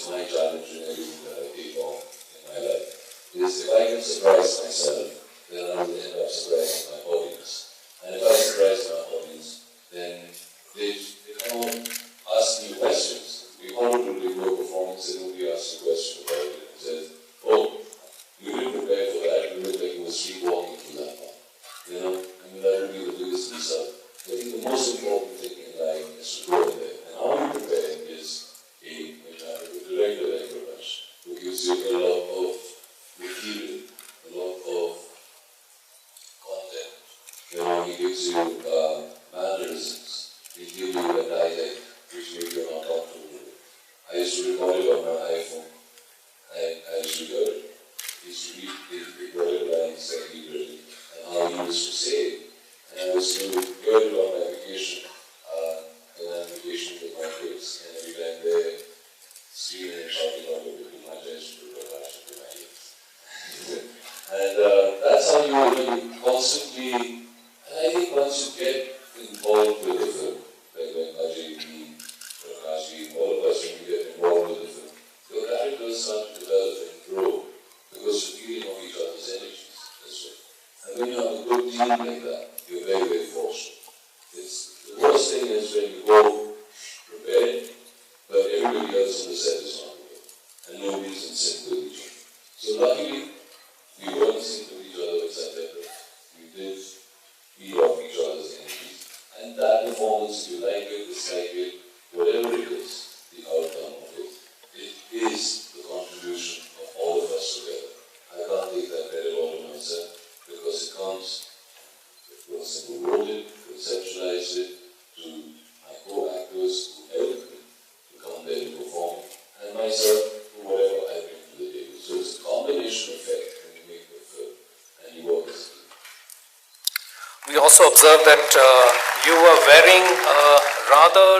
is my challenge in everything that I take on in my life. Is if I can surprise myself, then I will end up surprising my audience. And if I surprise my audience, then they don't ask me questions. We want to do a performance and nobody asks a question about it and says, oh, you didn't prepare for that, you look like you were sleepwalking through that one. You know, I mean, that would be the biggest result. I think the most important thing in life is to go in there. And how you prepare is a director like Prakash, who gives you a lot of material, a lot of content. You know, he gives you mannerisms, he gives you a dialect which maybe you're not comfortable with. I used to record it on my iPhone. I used to hear it. He used to read the recorded lines that he written and how he used to say it. And I used to hear it on my vacation, when I'm vacation with my kids, and every time they're screaming and shouting out over too much, I used to do Prakash to my ears. And that's how you constantly, and I think once you get involved with the film, like when Ajay, Prakash, all of us, when we get involved with the film, your characters start to develop and grow because you're feeding off each other's energies as well. And when you have a good team like that, you're very, very fortunate. The worst thing is when you go prepared, but everybody else on the set is not prepared, and nobody's in sync with each other. So luckily, we were in sync with each other with Satyagraha. We did feed off each other's energies, and that performance, if you like it, dislike it, whatever it is, the outcome of it, it is the contribution of all of us together. I can't take that credit all to myself because it comes to the person who wrote it, conceptualized it, to my co-actors who helped me to come there to perform, and myself for whatever I bring to the table. So it's a combination effect when you make the film and you work as a team. We also observed that you were wearing a rather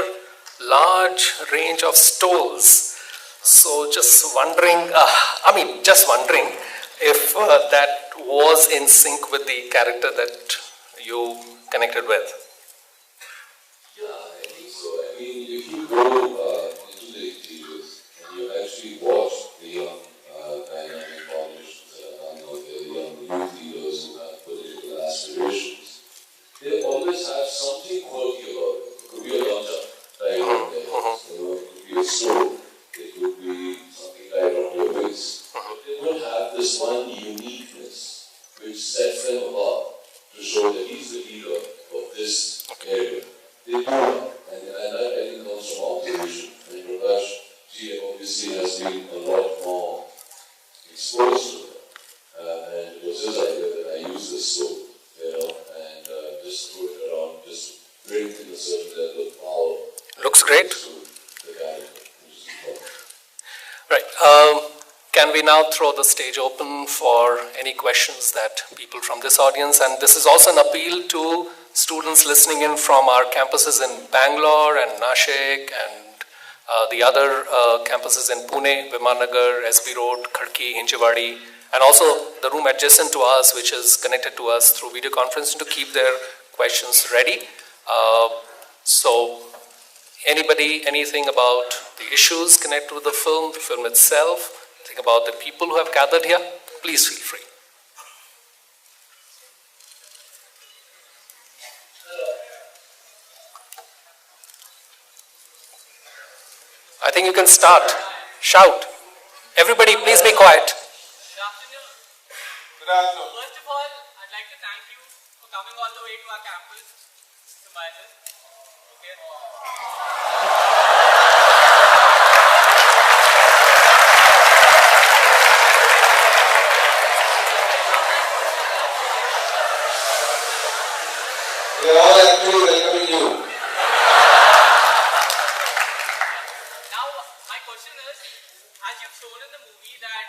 large range of stoles. So just wondering if that was in sync with the character that you connected with. Yeah, I think so. I mean, if you go into the interiors and you actually watch the young dynamic politicians that are coming out there, the young youth leaders who have political aspirations, they always have something quirky about it. It could be a lunch-up tied on their heads, it could be a sword, it could be something tied on their waist. But they would have this one uniqueness which sets them apart to show that he's the leader of this area. They do that, and that I think comes from observation. And Prakash, she obviously has been a lot more exposed to it. And it was his idea that I use this sword, and just throw it around, just bring in a certain level of power. Looks great. To the character, which is important. Right. Can we now throw the stage open for any questions that people from this audience, and this is also an appeal to students listening in from our campuses in Bangalore and Nashik and the other campuses in Pune, Vimannagar, SB Road, Khadki, Hinjewadi, and also the room adjacent to us, which is connected to us through video conferencing, to keep their questions ready. So anybody, anything about the issues connected with the film itself, think about the people who have gathered here, please feel free. I think you can start. Shout. Everybody, please be quiet. Good afternoon. Good afternoon. First of all, I'd like to thank you for coming all the way to our campus, Symbiosis. Okay. We are all actually welcoming you. Now, my question is, as you've shown in the movie that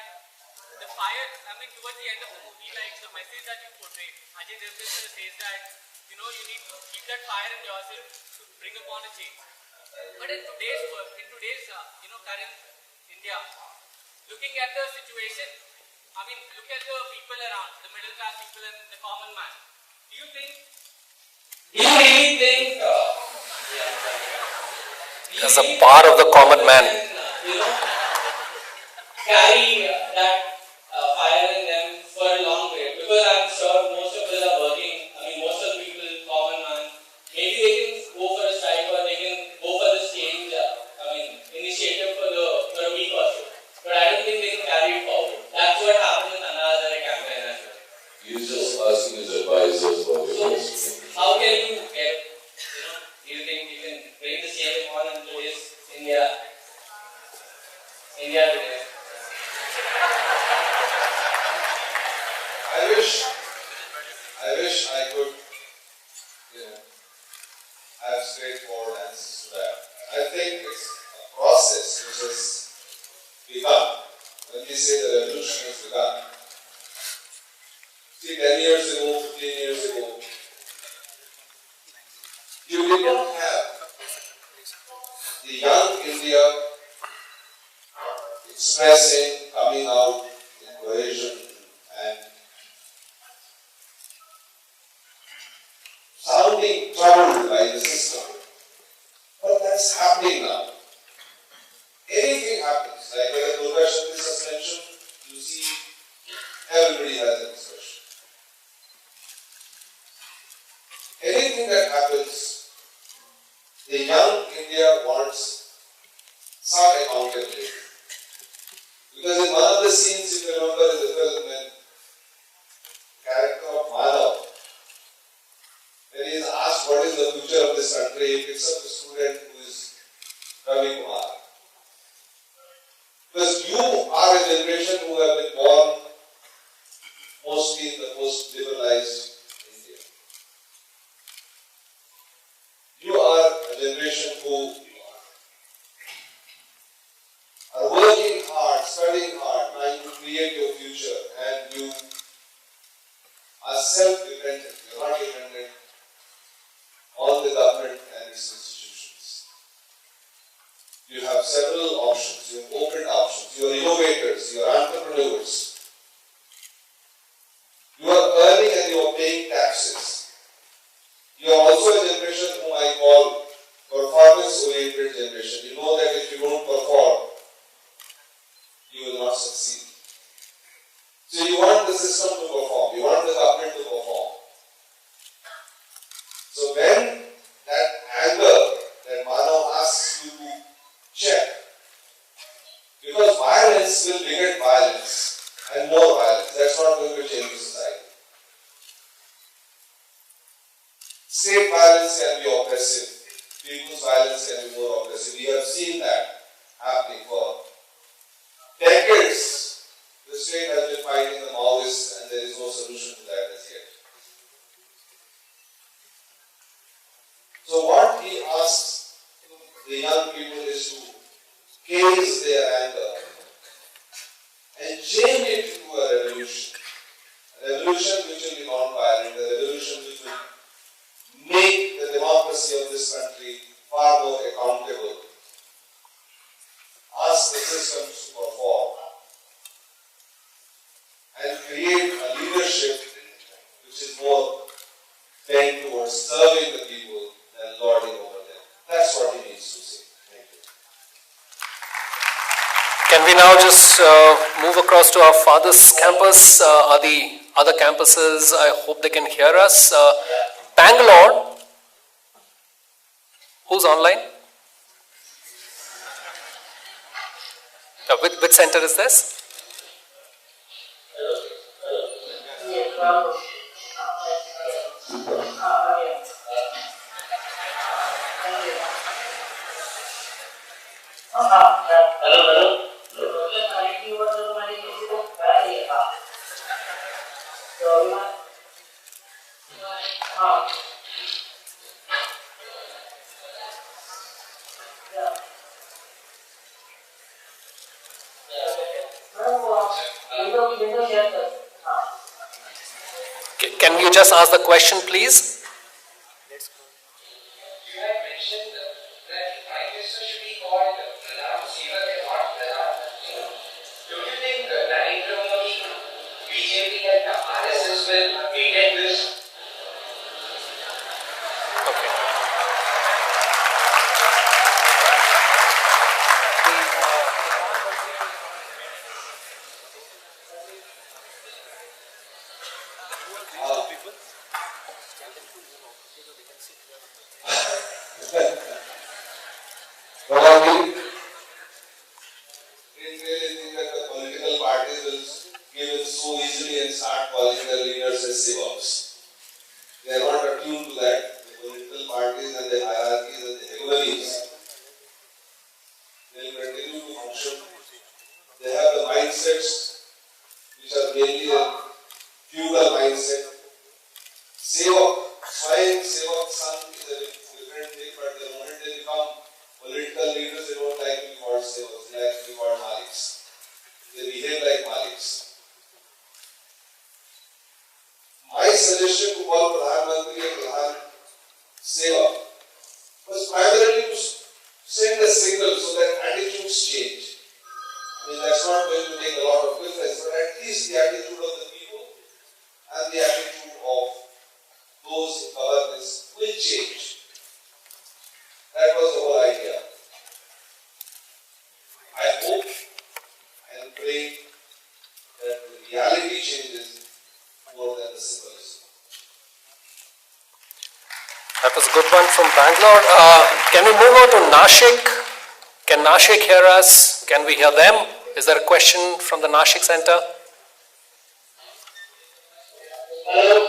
the fire, towards the end of the movie, like the message that you portray, Ajay Devgan says that, you need to keep that fire in yourself to bring upon a change. But in today's current India, looking at the situation, look at the people around, the middle class people and the common man. Do you really think as a part of the common man, carry that fire in them for a long way. Because I'm sure most of us are working, most of the people, common man, maybe they can go for a strike or they can go for this change, initiative for a week or so. But I don't think they can carry it forward. That's what happened in Anazare campaign as well. You're just asking his advisors about your So, post. how can you get, do you think you can bring the same on in today's India today? I wish I could, have straightforward answers to that. I think it's a process which has begun. When we say the revolution has begun, see, 10 years ago, 15 years ago, you did not have the young India expressing, coming out in cohesion and sounding troubled by the system. But that's happening now. Anything happens, like when the Durga is suspension, you see everybody has an expression. Anything that happens, the young India wants some accountability. Because in one of the scenes, if you remember in the film, when character of Manav, when he is asked what is the future of this country, he picks up the student who is Ravi Kumar. Because you are a generation who have been born mostly in the most liberalized India. You are a generation who are working hard, studying hard, trying to create your future, and you are self-dependent. You are not dependent on the government and its institutions. You have several options, you have opened options, you are innovators, you are entrepreneurs. You are earning and you are paying taxes. You are also a generation whom I call performance-oriented generation. You know that if you don't perform, you will not succeed. So you want the system to perform, you want the government to perform. So when that anger that Manav asks you to check, because violence will beget violence and more violence. That's not going to change the society. State violence can be oppressive. People's violence can be more oppressive. We have seen that happening for decades. The state has been fighting the Maoists and there is no solution to that as yet. So what he asks the young people is to case their anger and change it into a revolution. A revolution which will be non-violent, a revolution which will make the democracy of this country far more accountable. Ask the systems to perform and create a leadership which is more bent towards serving the people than lording over them. That's what he needs to say. Thank you. Can we now just move across to our farthest campus? Are the other campuses, I hope they can hear us. Bangalore, who's online? Which center is this? Can you just ask the question, please? You had mentioned that the Prime Minister should be called Pradhan Seva and not Pradhan Mantri. Don't you think Narendra Modi, BJP and the RSS will maintain this? Okay. But I didn't really think that the political parties will give in so easily and start calling their leaders as sevaks. They are not attuned to that. The political parties and the hierarchies and the hegemonies, they will continue to function. They have the mindsets which are mainly a feudal mindset. Sevak, Swayam Sevak son is a different thing, but the moment they become political leaders, they don't like to be called sevaks, they like to be called maliks. They behave like maliks. My suggestion to call Pradhan Mantri and Pradhan Sevak was primarily to send a signal so that attitudes change. I mean, that's not going to make a lot of difference, but at least the attitude of the people and the attitude of those in governance will change. That was the whole idea. I hope and pray that the reality changes more than the symbolism. That was a good one from Bangalore. Can we move on to Nashik? Can Nashik hear us? Can we hear them? Is there a question from the Nashik Center? Hello.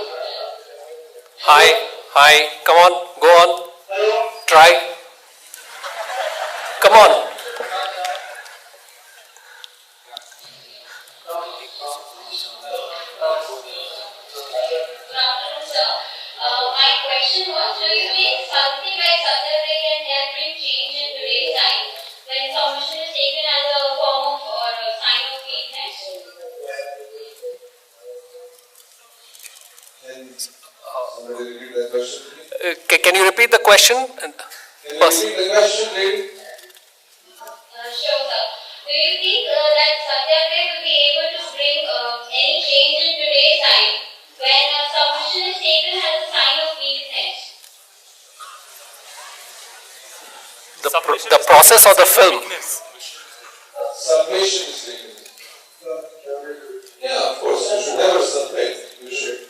Hi, come on, go on. Hello. Try. Come on. Good afternoon, sir. My question was, do you think something like Satyagraha can help bring change in today's time when submission is taken as a form of or a sign of weakness? Can somebody repeat that question, please? Can you repeat the question? Can you repeat the question, please? Sure, sir. Do you think that Satyagraha will be able to bring any change in today's time when submission is taken as a sign of weakness? The process of the film. Submission is taken. Yeah, of course, you should never submit. You should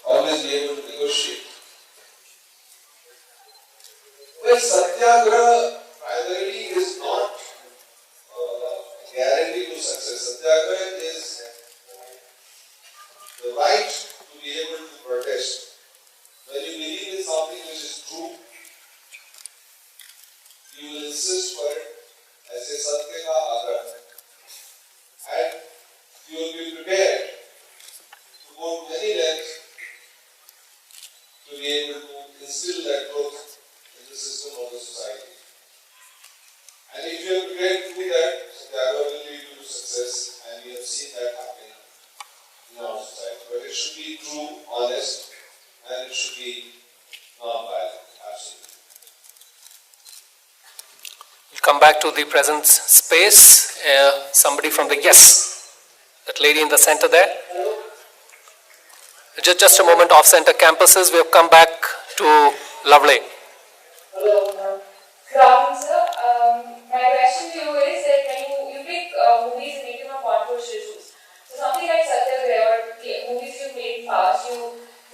always be able to negotiate. Well, Satyagraha primarily is not a guarantee to success. Satyagraha is the right to be able to protest. When you believe in something which is true, you will insist for it as a Satya ka Agraha. And you will be prepared to go to any length to be able to instill that truth in the system of the society. And if you are prepared to do that, Satyagraha will lead you to success, and we have seen that happen in our society. But it should be true, honest, and it should be non-violent. Absolutely. We'll come back to the present space. Somebody from the that lady in the center there. Just a moment, off-center campuses. We have come back to Lovely. Hello. Good afternoon, sir. My question to you is that when you pick movies related to controversial issues, so something like Satyagraha or the movies you made in past,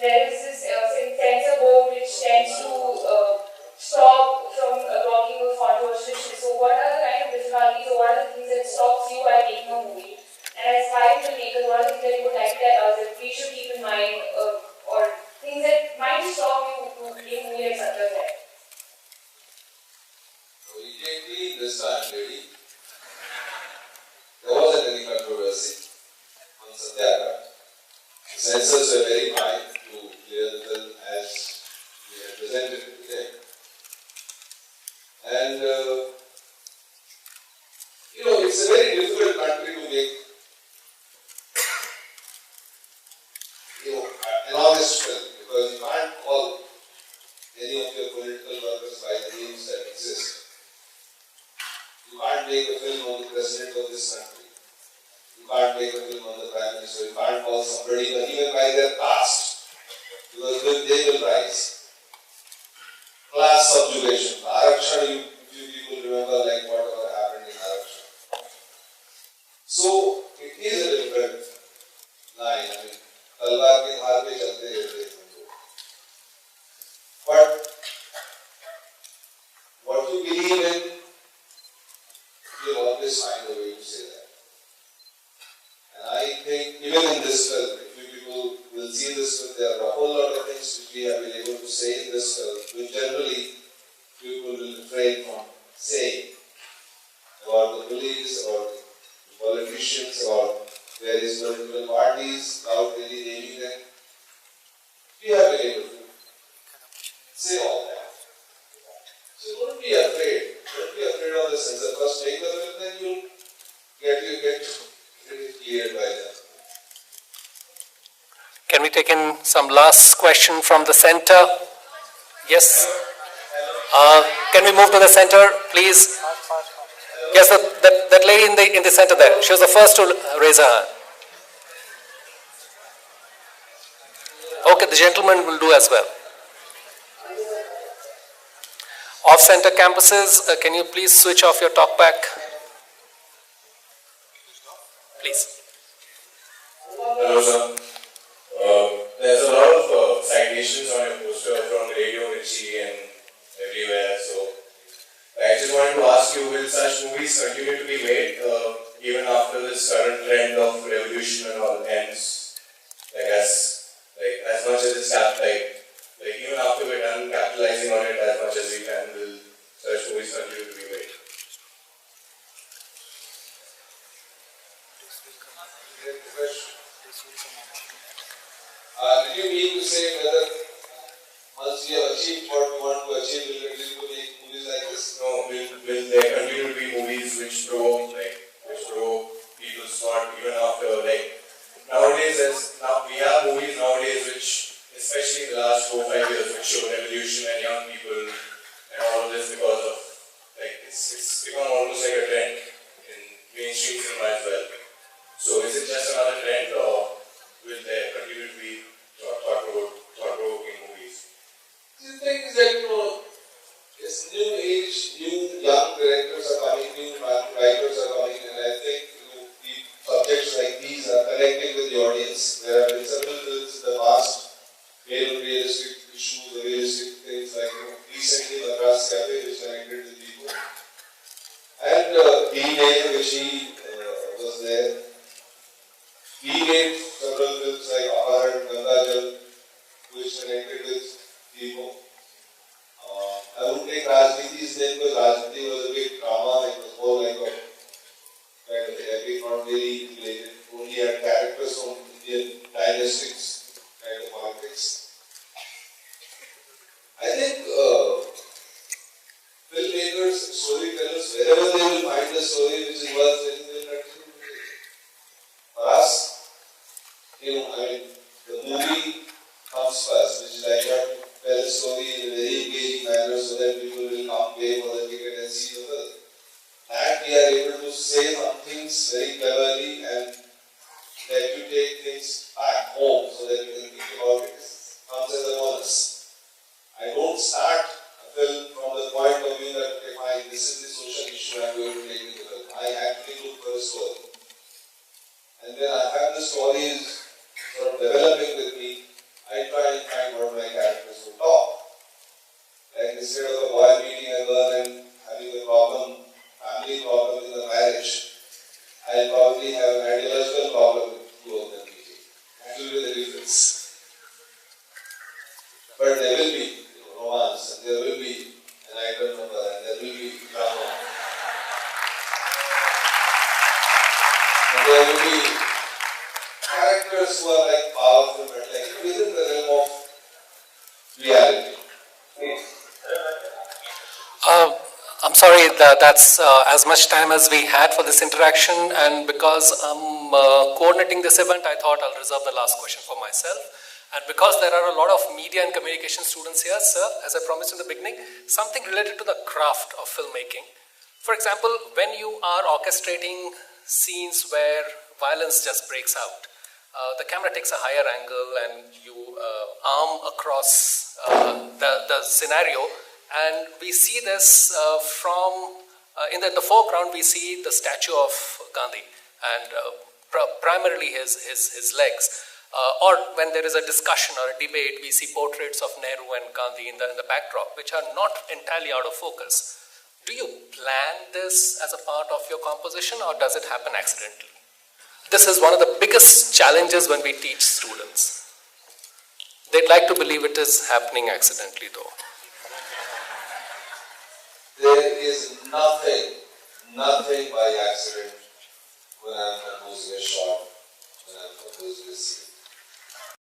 there is this censor board which tends to stop from talking of controversial issues. So what are the kind of difficulties or what are the things that stops you while making a movie? And as far as filmmakers, what are the things that you would like to tell us that we should keep in mind or things that might stop you to make a movie like Satyagraha? So immediately this time, lady, there wasn't any controversy on Satyagraha. The censors were very kind to clear the film as we had presented it today. And it's a very difficult country to make an honest film, because you can't call any of your political workers by the names that exist. You can't make a film on the president of this country. You can't make a film on the prime minister. You can't call somebody even by their caste, because they will rise. Class subjugation. Arakshan, you people remember like whatever happened in Arakshan. So it is a different line. I mean, talwar ke dhaar pe chalte rehte hain. But generally people will refrain from saying about the police or the politicians or various political parties without really naming them. We have been able to say all that. So don't be afraid. Don't be afraid of the censor. First take the film, then you get it cleared by them. Can we take in some last question from the center? Yes. Can we move to the center, please? Yes, that lady in the center there. She was the first to raise her hand. Okay, the gentleman will do as well. Off-center campuses, can you please switch off your talkback? Please. Hello, sir. There's a lot of citations on your poster from Radio Mirchi and everywhere. So I just wanted to ask you, will such movies continue to be made even after this current trend of revolution and all ends? As much as it's even after we're done capitalizing on it as much as we can, will such movies continue to be made? Did you mean to say whether once we have achieved what we want to achieve, will we continue to make movies like this? No, will there continue to be movies which provoke people's thought even after nowadays we have movies nowadays which, especially in the last 4-5 years, which show revolution and young people and all of this because of it's become almost like a trend in mainstream cinema as well. So is it just another trend or will there continue to be thought-provoking movies? The thing is that this new age, new young directors are coming, new writers are coming, and I think the subjects like these are connecting with the audience. There have been several films in the past made on realistic issues, realistic things like recently Madras Cafe, which connected with people, and D-Day, which he was there. He made several films like Aharan, Gangajal, which connected with people. I would take Rajniti's name because Rajniti was a big drama. It was more like a kind of epic, not really related. Only had characters from Indian dynastics kind of politics. I think filmmakers, storytellers, wherever they will find a story which is worth telling, they will continue to tell. For us, the movie comes first, which is like you have to tell a story in a very engaging manner so that people will come pay for the ticket and see the film. And we are able to say some things very cleverly and let you take things back home so that you can think about it. It comes as a bonus. I don't start a film from the point of view that, okay, fine, this is the social issue I'm going to take in the film. I actually look for a story. And then I have the stories sort of developing with me. I try and find what my characters will talk. Like instead of a boy meeting a girl and having a problem, family problem in the marriage, I'll probably have an ideological problem with two of them meeting. That will be the difference. But there will be romance, and there will be an item number, and there will be drama. And there will be characters who are like powerful, but like within the realm of reality. I'm sorry, that's as much time as we had for this interaction, and because I'm coordinating this event, I thought I'll reserve the last question for myself. And because there are a lot of media and communication students here, sir, as I promised in the beginning, something related to the craft of filmmaking. For example, when you are orchestrating scenes where violence just breaks out, the camera takes a higher angle and you arm across the scenario, and we see this in the foreground we see the statue of Gandhi and primarily his legs. Or when there is a discussion or a debate, we see portraits of Nehru and Gandhi in the backdrop, which are not entirely out of focus. Do you plan this as a part of your composition, or does it happen accidentally? This is one of the biggest challenges when we teach students. They'd like to believe it is happening accidentally though. there is nothing by accident when I am composing a shot, when I am composing a scene.